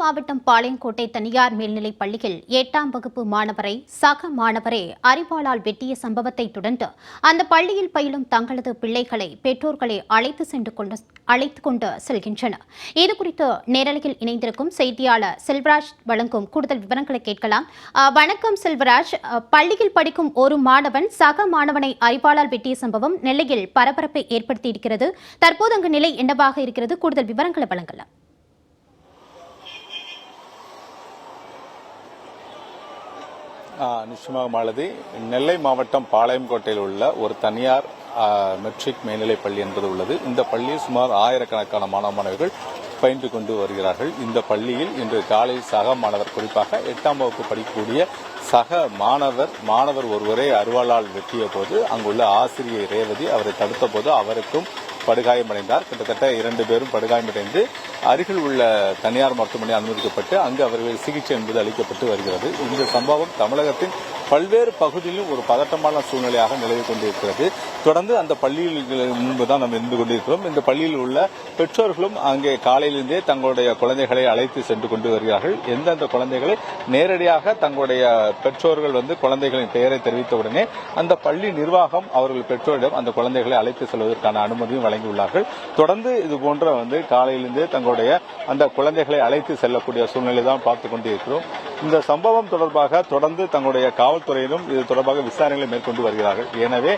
மாவட்டம் பாளையங்கோட்டை தனியார் மேல்நிலைப் பள்ளியில் 8ஆம் வகுப்பு மாணவரை சக மாணவரே அரிவாளால் வெட்டிய சம்பவத்தை தொடர்ந்து அந்த பள்ளியில் பயிலும் தங்களது பிள்ளைகளை பெற்றோர்களை அழைத்து கொண்டு செல்கின்றனர். இதுகுறித்து நேரலையில் இணைந்திருக்கும் செய்தியாளர் செல்வராஜ் வழங்கும் கூடுதல் விவரங்களை கேட்கலாம். வணக்கம் செல்வராஜ். பள்ளியில் படிக்கும் ஒரு மாணவன் சக மாணவனை அரிவாளால் வெட்டிய சம்பவம் நெல்லையில் பரபரப்பை ஏற்படுத்தியிருக்கிறது. தற்போது அங்கு நிலை என்னவாக இருக்கிறது? கூடுதல் விவரங்களை வழங்கலாம். நிச்சயமாக மாலதி, நெல்லை மாவட்டம் பாளையங்கோட்டையில் உள்ள ஒரு தனியார் மெட்ரிக் மேல்நிலைப் பள்ளி என்பது உள்ளது. இந்த பள்ளியில் சுமார் ஆயிரக்கணக்கான மாணவர்கள் பயின்று கொண்டு வருகிறார்கள். இந்த பள்ளியில் இன்று காலை சக மாணவர், குறிப்பாக 8ஆம் வகுப்பு படிக்கக்கூடிய சக மாணவர் ஒருவரை அருவாளால் வெட்டிய போது அங்குள்ள ஆசிரியை ரேவதி அவரை தடுத்த போது அவருக்கும் படுகாயமடைந்தார். கிட்டத்தட்ட 2 பேரும் படுகாயமடைந்து அருகில் உள்ள தனியார் மருத்துவமனை அனுமதிக்கப்பட்டு அங்கு அவர்கள் சிகிச்சை என்பது அளிக்கப்பட்டு வருகிறது. இந்த சம்பவம் தமிழகத்தின் பல்வேறு பகுதியிலும் ஒரு பதட்டமான சூழ்நிலையாக நிலவி கொண்டிருக்கிறது. தொடர்ந்து அந்த பள்ளியில் முன்புதான் நாம் இருந்து கொண்டிருக்கிறோம். இந்த பள்ளியில் உள்ள பெற்றோர்களும் அங்கே காலையிலிருந்தே தங்களுடைய குழந்தைகளை அழைத்து சென்று கொண்டு வருகிறார்கள். எந்தெந்த குழந்தைகளை நேரடியாக தங்களுடைய பெற்றோர்கள் குழந்தைகளின் பெயரை தெரிவித்தவுடனே அந்த பள்ளி நிர்வாகம் அவர்கள் பெற்றோரிடம் அந்த குழந்தைகளை அழைத்து செல்வதற்கான அனுமதியும் வழங்கியுள்ளார்கள். தொடர்ந்து இதுபோன்ற காலையிலிருந்தே தங்களுடைய அந்த குழந்தைகளை அழைத்து செல்லக்கூடிய சூழ்நிலை தான் பார்த்துக் கொண்டிருக்கிறோம். இந்த சம்பவம் தொடர்பாக தொடர்ந்து தங்களுடைய காவல்துறையிலும் இது தொடர்பாக விசாரணைகளை மேற்கொண்டு வருகிறார்கள். எனவே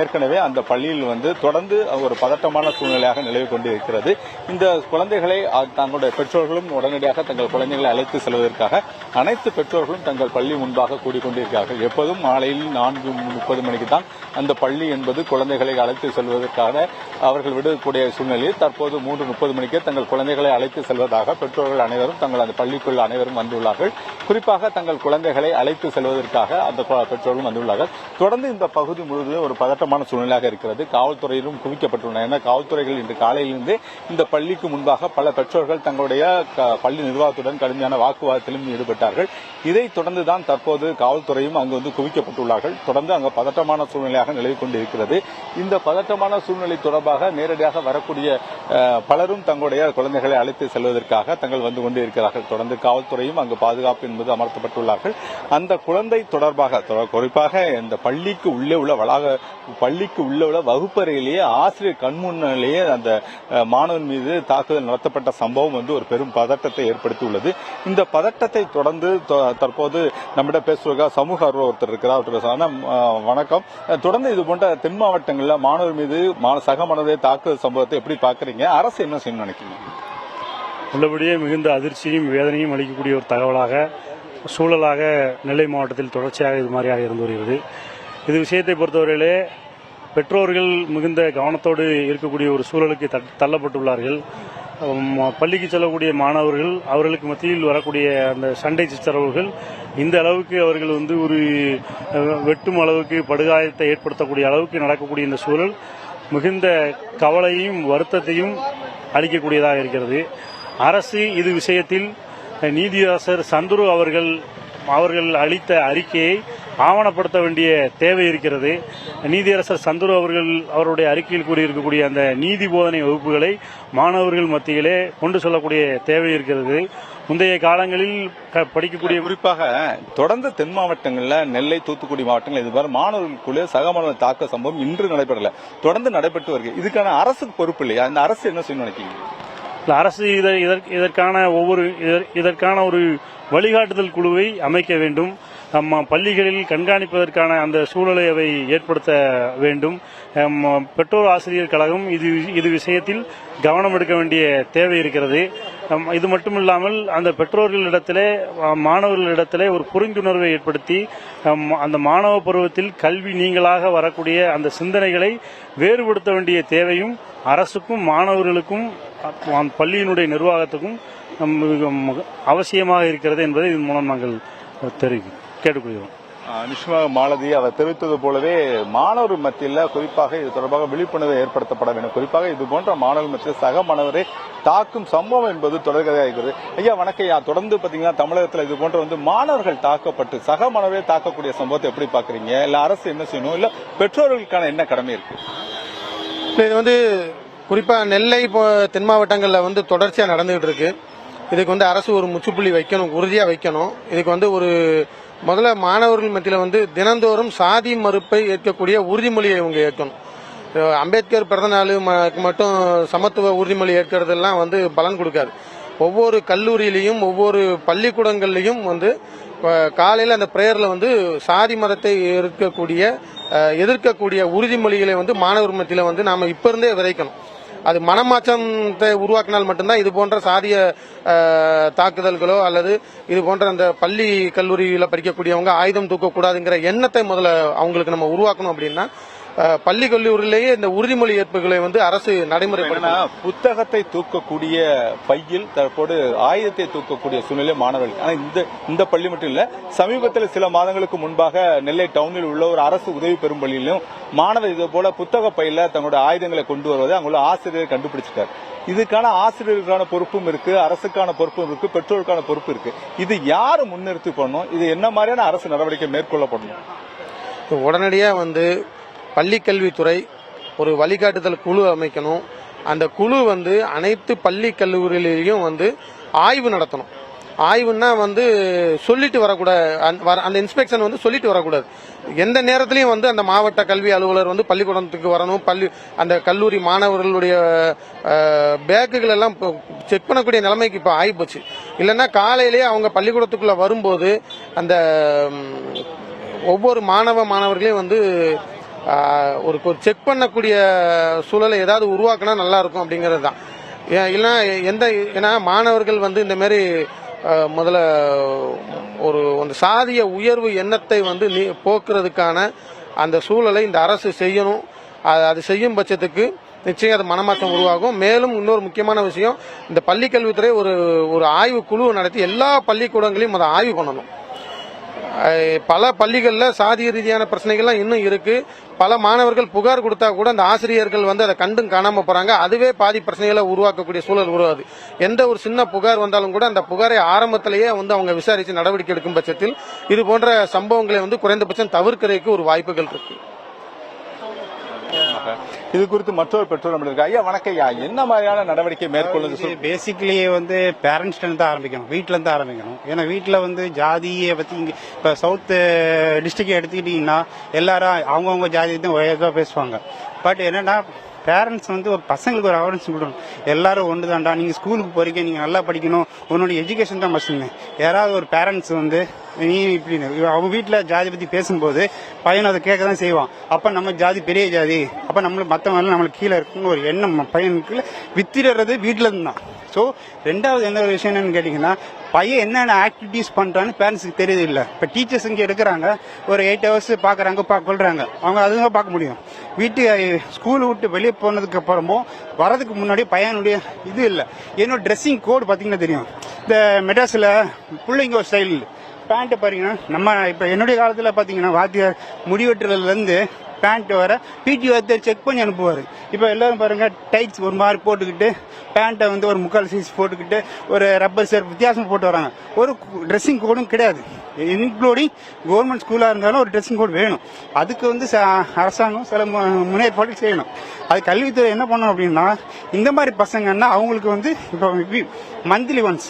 ஏற்கனவே அந்த பள்ளியில் தொடர்ந்து ஒரு பதட்டமான சூழ்நிலையாக நிலவி கொண்டிருக்கிறது. இந்த குழந்தைகளை தங்களுடைய பெற்றோர்களும் உடனடியாக தங்கள் குழந்தைகளை அழைத்து செல்வதற்காக அனைத்து பெற்றோர்களும் தங்கள் பள்ளி முன்பாக கூடிக்கொண்டிருக்கிறார்கள். எப்போதும் மாலையில் 4:30 மணிக்கு தான் அந்த பள்ளி என்பது குழந்தைகளை அழைத்து செல்வதற்காக அவர்கள் விடக்கூடிய சூழ்நிலையில் தற்போது 3:30 மணிக்கே தங்கள் குழந்தைகளை அழைத்து செல்வதாக பெற்றோர்கள் அனைவரும் தங்கள் அந்த பள்ளிக்குள் அனைவரும் வந்துள்ளார்கள். குறிப்பாக தங்கள் குழந்தைகளை அழைத்து செல்வதற்காக அந்த பெற்றோர்களும் வந்துள்ளார்கள். தொடர்ந்து இந்த பகுதி முழுவதும் ஒரு பதட்டமான சூழ்நிலையாக இருக்கிறது. காவல்துறையிலும் குவிக்கப்பட்டுள்ளன. ஏன்னா காவல்துறைகள் இன்று காலையிலிருந்து இந்த பள்ளிக்கு முன்பாக பல பெற்றோர்கள் தங்களுடைய பள்ளி நிர்வாகத்துடன் கடுமையான வாக்குவாதத்திலும் ஈடுபட்டார்கள். இதை தொடர்ந்துதான் தற்போது காவல்துறையும் அங்கு குவிக்கப்பட்டுள்ளார்கள். தொடர்ந்து அங்கு பதட்டமான சூழ்நிலையாக நிலவி கொண்டிருக்கிறது. இந்த பதட்டமான சூழ்நிலை தொடர்பாக நேரடியாக வரக்கூடிய பலரும் தங்களுடைய குழந்தைகளை அழைத்து செல்வதற்காக தங்கள் வந்து கொண்டிருக்கிறார்கள். தொடர்ந்து காவல்துறையும் அங்கு பாதுகாப்பு என்பது அமர்த்தப்பட்டுள்ளார்கள். அந்த குழந்தை தொடர்பாக குறிப்பாக இந்த பள்ளிக்கு உள்ளே உள்ள வகுப்பறையிலேயே ஆசிரியர் கண்முன்னிலேயே அந்த மாணவன் மீது தாக்குதல் நடத்தப்பட்ட சம்பவம் ஒரு பெரும் பதட்டத்தை ஏற்படுத்தியுள்ளது. இந்த பதட்டத்தை தொடர்ந்து தற்போது நம்மிடம் பேசுவதற்காக சமூக ஆர்வலர் ஒருத்தர் இருக்கிறார். வணக்கம். தொடர்ந்து இது போன்ற தென் மாவட்டங்களில் மாணவர் மீது சக மாணவரை தாக்குதல் சம்பவத்தை எப்படி பார்க்கறீங்க? அரசு என்ன செய்யணும்னு நினைக்கிறீங்க? உள்ளபடியே மிகுந்த அதிர்ச்சியும் வேதனையும் அளிக்கக்கூடிய ஒரு தகவலாக சூழலாக நெல்லை மாவட்டத்தில் தொடர்ச்சியாக இது மாதிரியாக இருந்து வருகிறது. இது விஷயத்தை பொறுத்தவரையிலே பெற்றோர்கள் மிகுந்த கவனத்தோடு இருக்கக்கூடிய ஒரு சூழலுக்கு தள்ளப்பட்டுள்ளார்கள். பள்ளிக்கு செல்லக்கூடிய மாணவர்கள் அவர்களுக்கு மத்தியில் வரக்கூடிய அந்த சண்டை சச்சரவுகள் இந்த அளவுக்கு அவர்கள் ஒரு வெட்டும் அளவுக்கு படுகாயத்தை ஏற்படுத்தக்கூடிய அளவுக்கு நடக்கக்கூடிய இந்த சூழல் மிகுந்த கவலையும் வருத்தத்தையும் அளிக்கக்கூடியதாக இருக்கிறது. அரசு இது விஷயத்தில் நீதியரசர் சந்துரு அவர்கள் அளித்த அறிக்கையை ஆவணப்படுத்த வேண்டிய தேவை இருக்கிறது. நீதியரசர் சந்துரு அவருடைய அறிக்கையில் கூறியிருக்கக்கூடிய அந்த நீதி போதனை வகுப்புகளை மாணவர்கள் மத்தியிலே கொண்டு செல்லக்கூடிய தேவை இருக்கிறது. முந்தைய காலங்களில் படிக்கக்கூடிய குறிப்பாக தொடர்ந்து தென் மாவட்டங்களில் நெல்லை, தூத்துக்குடி மாவட்டங்கள் இதுவரை மாணவர்களுக்குள்ளே சக மாணவர் தாக்க சம்பவம் இன்று நடைபெறல, தொடர்ந்து நடைபெற்று வருகிறது. இதுக்கான அரசுக்கு பொறுப்பு இல்லையா? இந்த அரசு என்ன செய்யணும் நினைக்கிறீங்க? அரசு இதற்கான ஒரு வழிகாட்டுதல் குழுவை அமைக்க வேண்டும். நம்ம பள்ளிகளில் கண்காணிப்பதற்கான அந்த சூழலை அவை ஏற்படுத்த வேண்டும். பெற்றோர் ஆசிரியர் கழகம் இது விஷயத்தில் கவனம் எடுக்க வேண்டிய தேவை இருக்கிறது. இது மட்டுமில்லாமல் அந்த பெற்றோர்களிடத்திலே மாணவர்களிடத்திலே ஒரு புரிந்துணர்வை ஏற்படுத்தி அந்த மாணவ பருவத்தில் கல்வி நீங்களாக வரக்கூடிய அந்த சிந்தனைகளை வேறுபடுத்த வேண்டிய தேவையும் அரசுக்கும் மாணவர்களுக்கும் பள்ளியினுடைய நிர்வாகத்துக்கும் அவசியமாக இருக்கிறது என்பதை இதன் மூலம் நாங்கள் கேட்டுக்கொள்கிறோம். நிச்சயமாக மாலதி அவர் தெரிவித்தது போலவே மாணவர் மத்தியில் குறிப்பாக இது தொடர்பாக விழிப்புணர்வு ஏற்படுத்தப்பட வேண்டும். குறிப்பாக இது போன்ற மாணவர் மத்தியில் சக மாணவரை தாக்கும் சம்பவம் என்பது தொடர்கதையாக இருக்கிறது. ஐயா வணக்கம். தொடர்ந்து பாத்தீங்கன்னா தமிழகத்தில் இது போன்ற மாணவர்கள் தாக்கப்பட்டு சக மாணவரை தாக்கக்கூடிய சம்பவத்தை எப்படி பாக்குறீங்க? இல்ல அரசு என்ன செய்யணும்? இல்ல பெற்றோர்களுக்கான என்ன கடமை இருக்கு? இது குறிப்பா நெல்லை தென் மாவட்டங்களில் தொடர்ச்சியா நடந்துகிட்டு இருக்கு. இதுக்கு வந்து அரசு ஒரு முற்றுப்புள்ளி வைக்கணும், உறுதியாக வைக்கணும். இதுக்கு வந்து ஒரு முதல்ல மாணவர்கள் மத்தியில் வந்து தினந்தோறும் சாதி மறுப்பை ஏற்கக்கூடிய உறுதிமொழியை இவங்க ஏற்கணும். அம்பேத்கர் பிறந்த நாள் மட்டும் சமத்துவ உறுதிமொழி ஏற்கிறதெல்லாம் வந்து பலன் கொடுக்காது. ஒவ்வொரு கல்லூரியிலையும் ஒவ்வொரு பள்ளிக்கூடங்கள்லையும் வந்து காலையில் அந்த பிரேயரில் வந்து சாதி மதத்தை எதிர்க்கக்கூடிய உறுதிமொழிகளை வந்து மாணவர் மத்தியில் வந்து நாம் இப்போ இருந்தே விதைக்கணும். அது மனமாற்றத்தை உருவாக்கினால் மட்டும்தான் இது போன்ற சாதிய தாக்குதல்களோ அல்லது இது போன்ற அந்த பள்ளி கல்லூரியில் படிக்கக்கூடியவங்க ஆயுதம் தூக்கக்கூடாதுங்கிற எண்ணத்தை முதல்ல அவங்களுக்கு நம்ம உருவாக்கணும். அப்படின்னா பள்ளி கல்லூரியிலேயே இந்த உறுதிமொழி ஏற்புகளை வந்து அரசு நடைமுறைப்படுத்தணும். புத்தகத்தை தூக்கக்கூடிய பையில் தற்போது ஆயுதத்தை தூக்கக்கூடிய சூழ்நிலை மாணவர்கள். ஆனால் இந்த பள்ளி மட்டும் இல்ல, சமீபத்தில் சில மாதங்களுக்கு முன்பாக நெல்லை டவுனில் உள்ள ஒரு அரசு உதவி பெறும் பள்ளியிலும் மாணவர் இது போல புத்தக பையில தங்களுடைய ஆயுதங்களை கொண்டு வருவதை அவங்களோட ஆசிரியர் கண்டுபிடிச்சிட்டார். இதுக்கான ஆசிரியர்களுக்கான பொறுப்பும் இருக்கு, அரசுக்கான பொறுப்பும் இருக்கு, பெற்றோருக்கான பொறுப்பு இருக்கு. இது யாரு முன்னிறுத்தி பண்ணணும்? இது என்ன மாதிரியான அரசு நடவடிக்கை மேற்கொள்ளப்படணும்? உடனடியாக வந்து பள்ளிக்கல்வித்துறை ஒரு வழிகாட்டுதல் குழு அமைக்கணும். அந்த குழு வந்து அனைத்து பள்ளி கல்லூரியிலையும் வந்து ஆய்வு நடத்தணும். ஆய்வுன்னா வந்து சொல்லிட்டு வரக்கூடாது, அந்த இன்ஸ்பெக்ஷன் வந்து சொல்லிட்டு வரக்கூடாது. எந்த நேரத்திலையும் வந்து அந்த மாவட்ட கல்வி அலுவலர் வந்து பள்ளிக்கூடத்துக்கு வரணும். அந்த கல்லூரி மாணவர்களுடைய பேக்குகள் எல்லாம் செக் பண்ணக்கூடிய நிலைமைக்கு இப்போ ஆகி போச்சு. இல்லைன்னா காலையிலேயே அவங்க பள்ளிக்கூடத்துக்குள்ள வரும்போது அந்த ஒவ்வொரு மாணவர்களையும் வந்து ஒரு செக் பண்ணக்கூடிய சூழலை ஏதாவது உருவாக்கினா நல்லா இருக்கும் அப்படிங்கிறது தான். இல்லைன்னா ஏன்னா மாணவர்கள் வந்து இந்த மாதிரி முதல்ல ஒரு சாதிய உயர்வு எண்ணத்தை வந்து போக்குறதுக்கான அந்த சூழலை இந்த அரசு செய்யணும். அது செய்யும் பட்சத்துக்கு நிச்சயம் அது மனமாற்றம் உருவாகும். மேலும் இன்னொரு முக்கியமான விஷயம், இந்த பள்ளிக்கல்வித்துறை ஒரு ஆய்வு குழு நடத்தி எல்லா பள்ளிக்கூடங்களையும் அதை ஆய்வு பண்ணணும். பல பள்ளிகளில் சாதிய ரீதியான பிரச்சனைகள்லாம் இன்னும் இருக்கு. பல மாணவர்கள் புகார் கொடுத்தா கூட அந்த ஆசிரியர்கள் வந்து அதை கண்டும் காணாம போறாங்க. அதுவே பாதி பிரச்சனைகளை உருவாக்கக்கூடிய சூழல் உருவாது. எந்த ஒரு சின்ன புகார் வந்தாலும் கூட அந்த புகாரை ஆரம்பத்திலேயே வந்து அவங்க விசாரித்து நடவடிக்கை எடுக்கும் பட்சத்தில் இது போன்ற சம்பவங்களை வந்து குறைந்தபட்சம் தவிர்க்கிறதுக்கு ஒரு வாய்ப்புகள் இருக்கு. இது குறித்து மற்றொரு பெற்றோர் இருக்கு. ஐயா வணக்கம் ஐயா, என்ன மாதிரியான நடவடிக்கை மேற்கொள்ளுது? பேசிக்கலி வந்து பேரண்ட்ஸ்ல இருந்து ஆரம்பிக்கணும், வீட்டுல இருந்து ஆரம்பிக்கணும். ஏன்னா வீட்டுல வந்து ஜாதியை பத்தி இப்ப சவுத் டிஸ்ட்ரிக்ட் எடுத்துக்கிட்டீங்கன்னா எல்லாரும் அவங்கவுங்க ஜாதியை தான் ஒரே பேசுவாங்க. பட் என்னன்னா பேரண்ட்ஸ் வந்து ஒரு பசங்களுக்கு ஒரு அவேர்னஸ் கொடுக்கணும். எல்லாரும் ஒன்று தான்டா, நீங்க ஸ்கூலுக்கு போறீங்க, நீங்க நல்லா படிக்கணும், உன்னோட எஜுகேஷன் தான் மஸ்ட். யாராவது ஒரு பேரண்ட்ஸ் வந்து நீ இப்படி அவங்க வீட்டுல ஜாதி பத்தி பேசும்போது பையன் அதை கேட்க தான் செய்வான். அப்ப நம்ம ஜாதி பெரிய ஜாதி, அப்ப நம்மளுக்கு மற்றவங்க நம்மளுக்கு கீழே இருக்குன்னு ஒரு எண்ணம் பையனுக்கு வித்திடுறது வீட்டுல இருந்து தான். ஸோ ரெண்டாவது என்ன ஒரு விஷயம் என்னன்னு கேட்டீங்கன்னா, பையன் என்னென்ன ஆக்டிவிட்டிஸ் பண்றான்னு பேரண்ட்ஸுக்கு தெரியுது இல்லை. இப்ப டீச்சர்ஸ் இங்கே எடுக்கிறாங்க, ஒரு 8 hours பாக்குறாங்க, கொள்றாங்க, அவங்க அதுதான் பார்க்க முடியும். ஸ்கூல் விட்டு வெளியே போனதுக்கு அப்புறமும் வரதுக்கு முன்னாடி பையனுடைய இது இல்லை. என்னோட ட்ரெஸ்ஸிங் கோடு பாத்தீங்கன்னா தெரியும். இந்த மெட்ராஸ்ல பிள்ளைங்க ஒரு ஸ்டைல் பேண்ட் பாத்தீங்கன்னா, நம்ம இப்ப என்னுடைய காலத்துல பாத்தீங்கன்னா வாத்தியார் முடிவெட்டுறதுல இருந்து பேண்ட் வர பிடி வாத்தியார் செக் பண்ணி அனுப்புவாரு. இப்ப எல்லாரும் பாருங்க டைட்ஸ் ஒரு மாதிரி போட்டுக்கிட்டு, பேண்ட்டை வந்து ஒரு 3/4 சைஸ் போட்டுக்கிட்டு, ஒரு ரப்பர் செருப்பு வித்தியாசம் போட்டு வராங்க. ஒரு ட்ரெஸ்ஸிங் கோடும் கிடையாது. இன்க்ளூடிங் கவர்மெண்ட் ஸ்கூலா இருந்தாலும் ஒரு ட்ரெஸ்ஸிங் கோட் வேணும். அதுக்கு வந்து அரசாங்கம் சில முன்னேற்பாடு செய்யணும். அது கல்வித்துறை என்ன பண்ணணும் அப்படின்னா, இந்த மாதிரி பசங்கன்னா அவங்களுக்கு வந்து இப்போ monthly once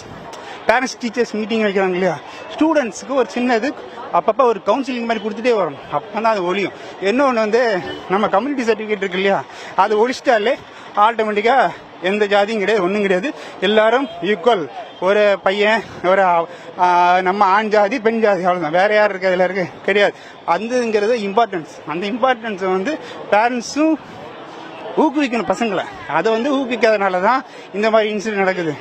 parents teachers meeting வைக்கிறாங்க இல்லையா, ஸ்டூடெண்ட்ஸுக்கு ஒரு சின்னது அப்பப்போ ஒரு கவுன்சிலிங் மாதிரி கொடுத்துட்டே வரணும். அப்பதான் அது ஒழியும். இன்னொன்று வந்து நம்ம கம்யூனிட்டி சர்டிஃபிகேட் இருக்கு இல்லையா, அது ஒழிச்சிட்டாலே ஆட்டோமேட்டிக்கா எந்த ஜாதியும் கிடையாது, ஒன்றும் கிடையாது, எல்லாரும் ஈக்குவல். ஒரு பையன் ஒரு நம்ம ஆண் ஜாதி பெண் ஜாதி அவ்வளோதான், வேற யார் இருக்கு அதில் இருக்கு கிடையாது. அதுங்கிறது இம்பார்ட்டன்ஸ். அந்த இம்பார்ட்டன்ஸை வந்து பேரண்ட்ஸும் ஊக்குவிக்கணும் பசங்களை. அதை வந்து ஊக்குவிக்காதனால தான் இந்த மாதிரி இன்சிடென்ட் நடக்குது.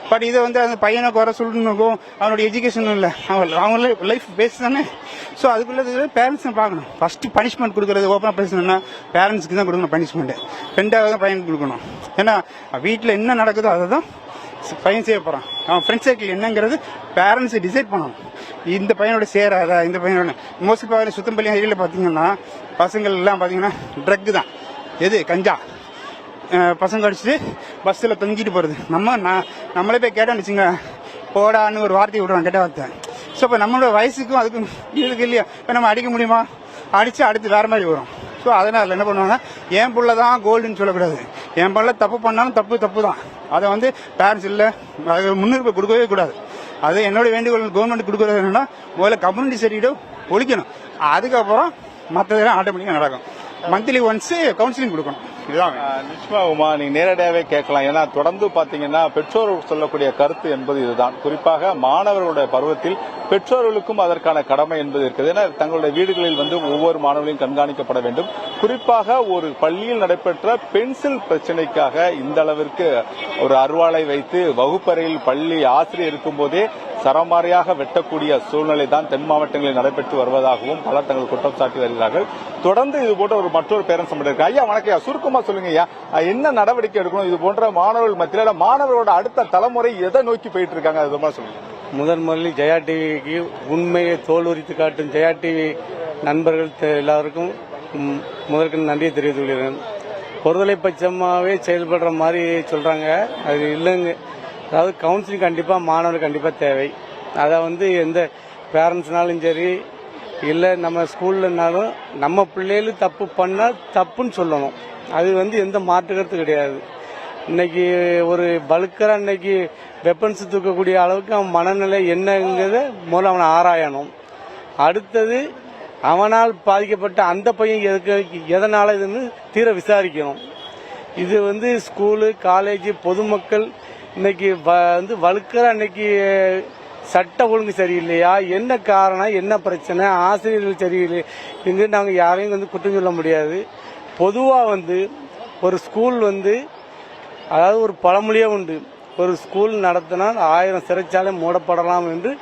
பட் இதை வந்து அந்த பையனுக்கு வர சொல்லணுக்கும் அவனுடைய எஜுகேஷனும் இல்லை, அவங்க லைஃப் பேஸ் தானே. ஸோ அதுக்குள்ள பேரண்ட்ஸ் பார்க்கணும். ஃபர்ஸ்ட் பனிஷ்மெண்ட் கொடுக்கறது ஓப்பனாக பேசணும்னா பேரண்ட்ஸ்க்கு தான் கொடுக்கணும் பனிஷ்மெண்ட். ரெண்டாவது தான் பையனுக்கு கொடுக்கணும். ஏன்னா வீட்டில் என்ன நடக்குதோ அதை தான் பையன் செய்ய போறான். அவன் ஃப்ரெண்ட் சர்க்கிள் என்னங்கிறது பேரண்ட்ஸ் டிசைட் பண்ணணும். இந்த பையனோட சேராதா, இந்த பையனோட மோஸ்ட்லி சுத்தம்பள்ளி ஏரியாவில் பார்த்தீங்கன்னா பசங்கள் எல்லாம் பார்த்தீங்கன்னா ட்ரக் தான், எது கஞ்சா பசங்க அடிச்சுட்டு பஸ்ஸில் தொங்கிட்டு போகிறது. நம்மளே போய் கேட்டான்னு வச்சுங்க, போடான்னு ஒரு வார்த்தையை விடுறோம், கெட்ட வார்த்தை. ஸோ இப்போ நம்மளோட வயசுக்கும் அதுக்கும் இருக்கு இல்லையா, இப்போ நம்ம அடிக்க முடியுமா, அடித்து அடுத்து வேற மாதிரி வரும். ஸோ அதனால் என்ன பண்ணுவாங்க, என் புள்ள தான் கோல்டுன்னு சொல்லக்கூடாது, என் பல்ல தப்பு பண்ணாலும் தப்பு தான். அதை வந்து பேரண்ட்ஸ் இல்லை, அது முன்னுரிமை கொடுக்கவே கூடாது. அது என்னோட வேண்டுகோள் கவர்மெண்ட் கொடுக்கறது என்னன்னா, முதல்ல கம்யூனிட்டி சர்டிஃபிகேட் ஒழிக்கணும், அதுக்கப்புறம் மற்றதெல்லாம் ஆட்டோமேட்டிக்காக நடக்கும். மந்த்லி ஒன்ஸ் கவுன்சிலிங் கொடுக்கணும். இதுதான் நிச்சயமா உமா, நீங்க நேரடியாவே கேட்கலாம். ஏன்னா தொடர்ந்து பாத்தீங்கன்னா பெற்றோர்கள் சொல்லக்கூடிய கருத்து என்பது இதுதான். குறிப்பாக மாணவர்களுடைய பருவத்தில் பெற்றோர்களுக்கும் அதற்கான கடமை என்பது இருக்குது. ஏன்னா தங்களுடைய வீடுகளில் வந்து ஒவ்வொரு மாணவர்களையும் கண்காணிக்கப்பட வேண்டும். குறிப்பாக ஒரு பள்ளியில் நடைபெற்ற பென்சில் பிரச்சனைக்காக இந்த அளவிற்கு ஒரு அருவாளை வைத்து வகுப்பறையில் பள்ளி ஆசிரியர் இருக்கும் போதே சரமாரியாக வெட்டக்கூடிய சூழ்நிலை தான் தென் மாவட்டங்களில் நடைபெற்று வருவதாகவும் பலர் தங்கள் குற்றம் சாட்டி வருகிறார்கள். தொடர்ந்து இது போன்ற மற்றொரு பேரண்ட்ஸ் இருக்கு. ஐயா வணக்கம், சுருக்கமா சொல்லுங்க ஐயா, என்ன நடவடிக்கை எடுக்கணும் இது போன்ற மாணவர்கள் மத்தியில்? மாணவர்களோட அடுத்த தலைமுறை எதை நோக்கி போயிட்டு இருக்காங்க, அது மாதிரி சொல்லுங்க. முதலில் ஜெயா டிவிக்கு உண்மையை தோல் உரித்து காட்டும் ஜெயா டிவி நண்பர்கள் எல்லாருக்கும் முதற்கு நன்றியை தெரிவித்துக் கொள்கிறேன். ஒருதலை பட்சமாகவே செயல்படுற மாதிரி சொல்றாங்க, அது இல்லைங்க. அதாவது கவுன்சிலிங் கண்டிப்பாக மாணவர்கள் கண்டிப்பாக தேவை. அதை வந்து எந்த பேரண்ட்ஸ்னாலும் சரி, இல்லை நம்ம ஸ்கூல்லனாலும் நம்ம பிள்ளைகளும் தப்பு பண்ணால் தப்புன்னு சொல்லணும். அது வந்து எந்த மாற்றுக்கிறது கிடையாது. இன்னைக்கு ஒரு பல்கரா இன்னைக்கு வெப்பன்ஸ் தூக்கக்கூடிய அளவுக்கு அவன் மனநிலை என்னங்கிறத முதல்ல அவனை ஆராயணும். அடுத்தது அவனால் பாதிக்கப்பட்ட அந்த பையன் எதனால இதுன்னு தீர விசாரிக்கணும். இது வந்து ஸ்கூலு, காலேஜ், பொதுமக்கள் இன்னைக்கு வந்து வலுக்கரா இன்னைக்கு சட்ட ஒழுங்கு சரியில்லையா, என்ன காரணம், என்ன பிரச்சனை, ஆசிரியர்கள் சரியில்லை இங்கு நாங்கள் யாரையும் வந்து குற்றம் சொல்ல முடியாது. பொதுவாக வந்து ஒரு ஸ்கூல் வந்து, அதாவது ஒரு பழமொழியே உண்டு, ஒரு ஸ்கூல் நடத்தினால் 1000 சிறைச்சாலை மூடப்படலாம் என்று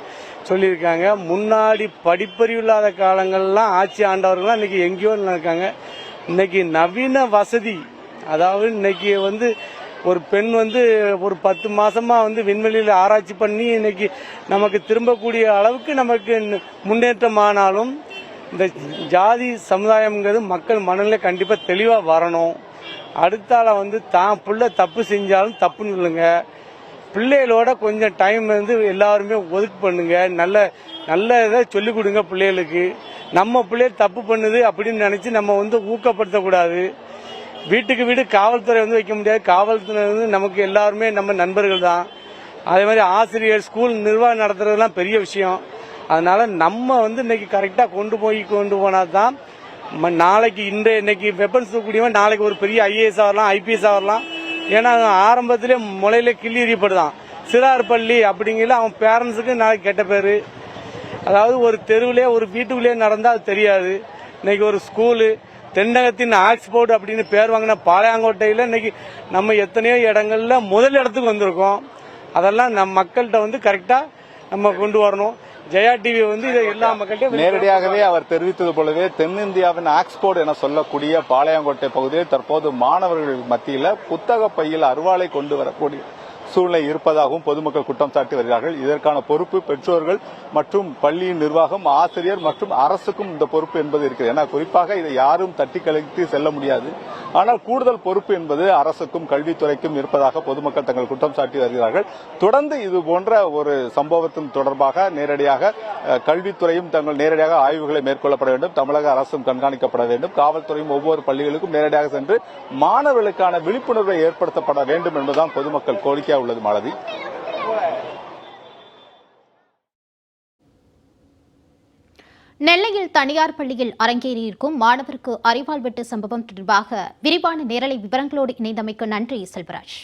சொல்லியிருக்காங்க. முன்னாடி படிப்பறிவு இல்லாத காலங்கள்லாம் ஆட்சி ஆண்டவர்கள்லாம் இன்னைக்கு எங்கேயோ இருக்காங்க. இன்னைக்கு நவீன வசதி, அதாவது இன்னைக்கு வந்து ஒரு பெண் வந்து ஒரு 10 மாசமா வந்து விண்வெளியில் ஆராய்ச்சி பண்ணி இன்னைக்கு நமக்கு திரும்பக்கூடிய அளவுக்கு நமக்கு முன்னேற்றமானாலும் இந்த ஜாதி சமுதாயம்ங்கிறது மக்கள் மனநிலை கண்டிப்பா தெளிவா வரணும். அடுத்தால வந்து தான் பிள்ளை தப்பு செஞ்சாலும் தப்புன்னு இல்லைங்க, பிள்ளைகளோட கொஞ்சம் டைம் வந்து எல்லாருமே ஒதுக்கு பண்ணுங்க, நல்ல இதை சொல்லிக் கொடுங்க பிள்ளைகளுக்கு. நம்ம பிள்ளைகள் தப்பு பண்ணுது அப்படின்னு நினைச்சு நம்ம வந்து ஊக்கப்படுத்தக்கூடாது. வீட்டுக்கு வீடு காவல்துறை வந்து வைக்க முடியாது, காவல்துறை வந்து நமக்கு எல்லாருமே நம்ம நண்பர்கள் தான். அதே மாதிரி ஆசிரியர், ஸ்கூல் நிர்வாகம் நடத்துறதுலாம் பெரிய விஷயம். அதனால நம்ம வந்து இன்னைக்கு கரெக்டா கொண்டு போனாதான் நாளைக்கு இன்னைக்கு வெப்பன்ஸ் தூக்கக்கூடியவன் நாளைக்கு ஒரு பெரிய ஐஏஎஸ் ஆகலாம், ஐபிஎஸ் ஆகலாம். ஏன்னா ஆரம்பத்திலே முளையில கிள்ளி எறியப்படுதான். சிறார் பள்ளி அப்படிங்கிற அவன் பேரண்ட்ஸுக்கு நாளைக்கு கெட்ட பேரு. அதாவது ஒரு தெருவிலே ஒரு வீட்டுக்குள்ளேயே நடந்தா அது தெரியாது. இன்னைக்கு ஒரு ஸ்கூலு, தென்னகத்தின் ஆக்ஸ்போர்ட் அப்படின்னு பேர் வாங்கின பாளையங்கோட்டையில இன்னைக்கு நம்ம எத்தனையோ இடங்கள்ல முதல் இடத்துக்கு வந்திருக்கோம். அதெல்லாம் நம்ம மக்கள்கிட்ட வந்து கரெக்டா நம்ம கொண்டு வரணும். ஜெயா டிவி வந்து இதை எல்லா மக்கள்கிட்ட நேரடியாகவே அவர் தெரிவித்தது போலவே தென்னிந்தியாவின் ஆக்ஸ்போர்ட் என சொல்லக்கூடிய பாளையங்கோட்டை பகுதியில் தற்போது மாணவர்கள் மத்தியில் புத்தக பையில் அருவாளை கொண்டு வரக்கூடிய சூழ்நிலை இருப்பதாகவும் பொதுமக்கள் குற்றம் சாட்டி வருகிறார்கள். இதற்கான பொறுப்பு பெற்றோர்கள் மற்றும் பள்ளியின் நிர்வாகம், ஆசிரியர் மற்றும் அரசுக்கும் இந்த பொறுப்பு என்பது இருக்கிறது. ஏன்னா குறிப்பாக இதை யாரும் தட்டி கழித்து செல்ல முடியாது. ஆனால் கூடுதல் பொறுப்பு என்பது அரசுக்கும் கல்வித்துறைக்கும் இருப்பதாக பொதுமக்கள் தங்கள் குற்றம் சாட்டி வருகிறார்கள். தொடர்ந்து இது போன்ற ஒரு சம்பவத்தின் தொடர்பாக நேரடியாக கல்வித்துறையும் தங்கள் நேரடியாக ஆய்வுகளை மேற்கொள்ளப்பட வேண்டும். தமிழக அரசும் கண்காணிக்கப்பட வேண்டும். காவல்துறையும் ஒவ்வொரு பள்ளிகளுக்கும் நேரடியாக சென்று மாணவர்களுக்கான விழிப்புணர்வை ஏற்படுத்தப்பட வேண்டும் என்பதுதான் பொதுமக்கள் கோரிக்கையாக உள்ளது. மாலதி, நெல்லையில் தனியார் பள்ளியில் அரங்கேறியிருக்கும் மாணவருக்கு அரிவாள் வெட்டு சம்பவம் தொடர்பாக விரிவான நேரலை விவரங்களோடு இணைந்தமைக்கு நன்றி செல்வராஜ்.